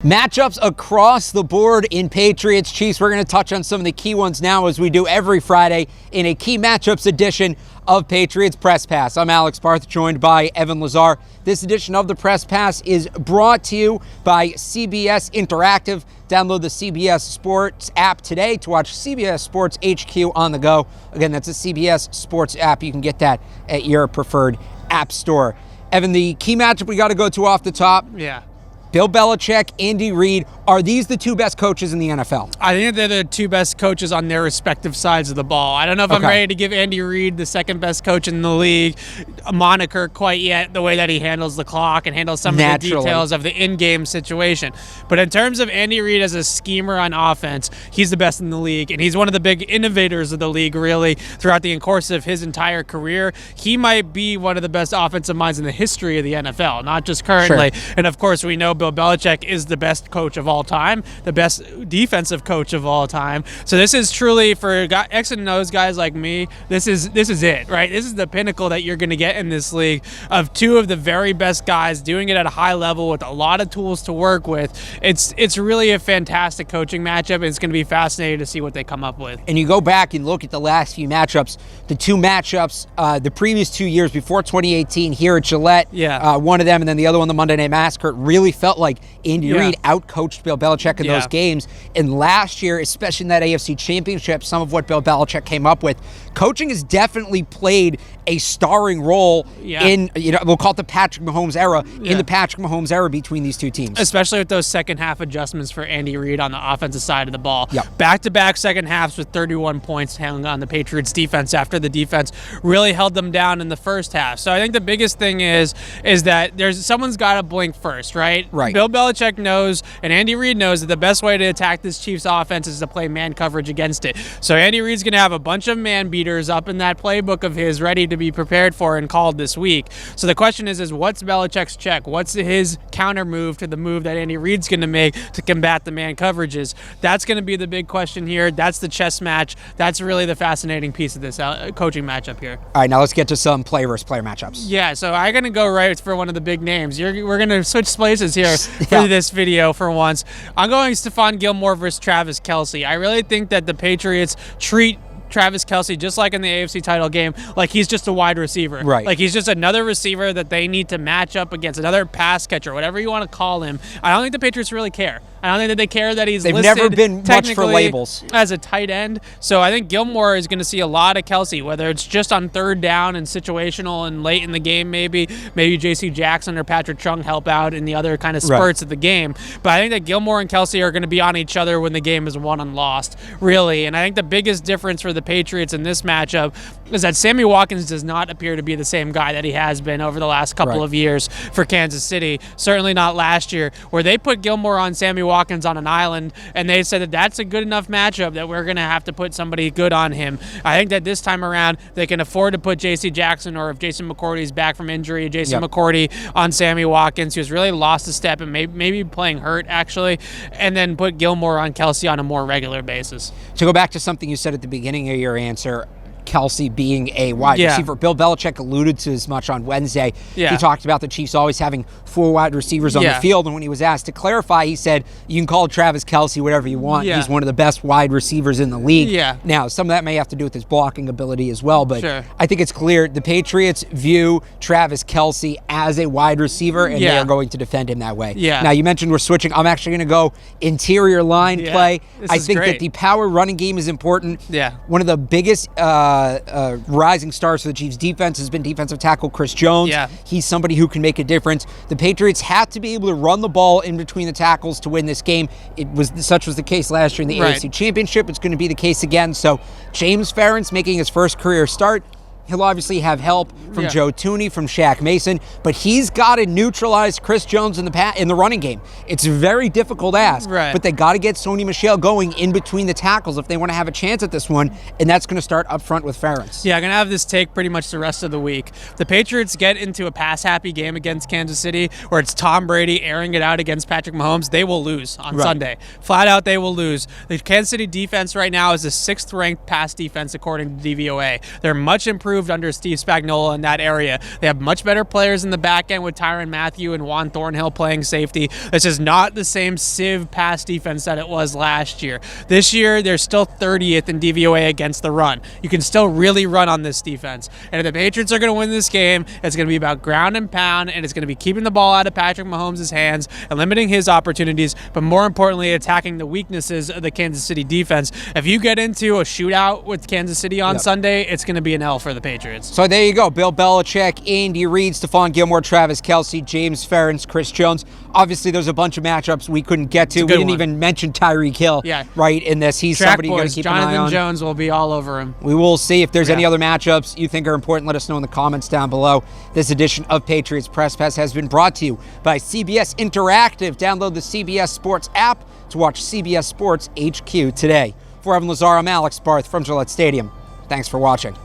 Matchups across the board in Patriots-Chiefs. We're going to touch on some of the key ones now, as we do every Friday in a key matchups edition of Patriots Press Pass. I'm Alex Barth, joined by Evan Lazar. This edition of the Press Pass is brought to you by CBS Interactive. Download the CBS Sports app today to watch CBS Sports HQ on the go. Again, that's a CBS Sports app. You can get that at your preferred app store. Evan, the key matchup we got to go to off the top. Yeah. Bill Belichick, Andy Reid, are these the two best coaches in the NFL? I think they're the two best coaches on their respective sides of the ball. I don't know if I'm ready to give Andy Reid the second best coach in the league a moniker quite yet, the way that he handles the clock and handles some of the details of the in-game situation. But in terms of Andy Reid as a schemer on offense, he's the best in the league, and he's one of the big innovators of the league, really, throughout the course of his entire career. He might be one of the best offensive minds in the history of the NFL, not just currently. Sure. And, of course, we know Bill Belichick is the best coach of all time, the best defensive coach of all time. So this is truly, for X and O's guys like me, this is it, right? This is the pinnacle that you're going to get in this league, of two of the very best guys doing it at a high level with a lot of tools to work with. It's really a fantastic coaching matchup, and it's going to be fascinating to see what they come up with. And you go back and look at the last few matchups, the two matchups, the previous 2 years before 2018 here at Gillette, one of them, and then the other one, the Monday Night Massacre, it really felt like Andy Reid outcoached Bill Belichick in those games. And last year, especially in that AFC Championship, some of what Bill Belichick came up with, coaching has definitely played a starring role in, we'll call it the Patrick Mahomes era, in the Patrick Mahomes era between these two teams. Especially with those second half adjustments for Andy Reid on the offensive side of the ball. Back-to-back second halves with 31 points hanging on the Patriots defense after the defense really held them down in the first half. So I think the biggest thing is that someone's got to blink first, right? Bill Belichick knows, and Andy Reid knows, that the best way to attack this Chiefs offense is to play man coverage against it. So Andy Reid's going to have a bunch of man beaters up in that playbook of his ready to be prepared for and called this week. So the question is what's Belichick's check? What's his counter move to the move that Andy Reid's going to make to combat the man coverages? That's going to be the big question here. That's the chess match. That's really the fascinating piece of this coaching matchup here. All right, now let's get to some player versus player matchups. Yeah, so I'm going to go right for one of the big names. We're going to switch places here for this video for once. I'm going Stephon Gilmore versus Travis Kelce. I really think that the Patriots treat Travis Kelce, just like in the AFC title game, like he's just a wide receiver. Like he's just another receiver that they need to match up against, another pass catcher, whatever you want to call him. I don't think the Patriots really care. I don't think that they care that he's listed never been much for labels as a tight end. So I think Gilmore is going to see a lot of Kelce, whether it's just on third down and situational and late in the game, maybe J.C. Jackson or Patrick Chung help out in the other kind of spurts of the game. But I think that Gilmore and Kelce are going to be on each other when the game is won and lost, really. And I think the biggest difference for the Patriots in this matchup is that Sammy Watkins does not appear to be the same guy that he has been over the last couple of years for Kansas City. Certainly not last year, where they put Gilmore on Sammy Watkins on an island, and they said that that's a good enough matchup that we're going to have to put somebody good on him. I think that this time around, they can afford to put J.C. Jackson, or if Jason McCourty's back from injury, Jason McCourty on Sammy Watkins, who's really lost a step and maybe playing hurt, actually, and then put Gilmore on Kelce on a more regular basis. To go back to something you said at the beginning of your answer, Kelce being a wide receiver. Bill Belichick alluded to as much on Wednesday. He talked about the Chiefs always having four wide receivers on the field, and when he was asked to clarify, he said, you can call Travis Kelce whatever you want. He's one of the best wide receivers in the league. Now, some of that may have to do with his blocking ability as well, but I think it's clear the Patriots view Travis Kelce as a wide receiver, and they are going to defend him that way. Now, you mentioned we're switching. I'm actually going to go interior line play. I think that the power running game is important. One of the biggest rising stars for the Chiefs defense has been defensive tackle Chris Jones. He's somebody who can make a difference. The Patriots have to be able to run the ball in between the tackles to win this game. Such was the case last year in the AFC Championship. It's going to be the case again. So James Ferentz making his first career start. He'll obviously have help from Joe Thuney, from Shaq Mason, but he's got to neutralize Chris Jones in the running game. It's a very difficult ask, but they got to get Sony Michel going in between the tackles if they want to have a chance at this one, and that's going to start up front with Ferentz. I'm going to have this take pretty much the rest of the week. The Patriots get into a pass-happy game against Kansas City where it's Tom Brady airing it out against Patrick Mahomes. They will lose on Sunday. Flat out, they will lose. The Kansas City defense right now is the 6th-ranked pass defense according to DVOA. They're much improved improved under Steve Spagnuolo in that area. They have much better players in the back end with Tyrann Mathieu and Juan Thornhill playing safety. This is not the same sieve pass defense that it was last year. This year, they're still 30th in DVOA against the run. You can still really run on this defense. And if the Patriots are going to win this game, it's going to be about ground and pound, and it's going to be keeping the ball out of Patrick Mahomes' hands and limiting his opportunities, but more importantly, attacking the weaknesses of the Kansas City defense. If you get into a shootout with Kansas City on Sunday, it's going to be an L for the Patriots. So there you go. Bill Belichick, Andy Reid, Stephon Gilmore, Travis Kelce, James Ferentz, Chris Jones. Obviously, there's a bunch of matchups we couldn't get to. We didn't even mention Tyreek Hill right in this. He's somebody you got to keep an eye on. Jonathan Jones will be all over him. We will see. If there's any other matchups you think are important, let us know in the comments down below. This edition of Patriots Press Pass has been brought to you by CBS Interactive. Download the CBS Sports app to watch CBS Sports HQ today. For Evan Lazar, I'm Alex Barth from Gillette Stadium. Thanks for watching.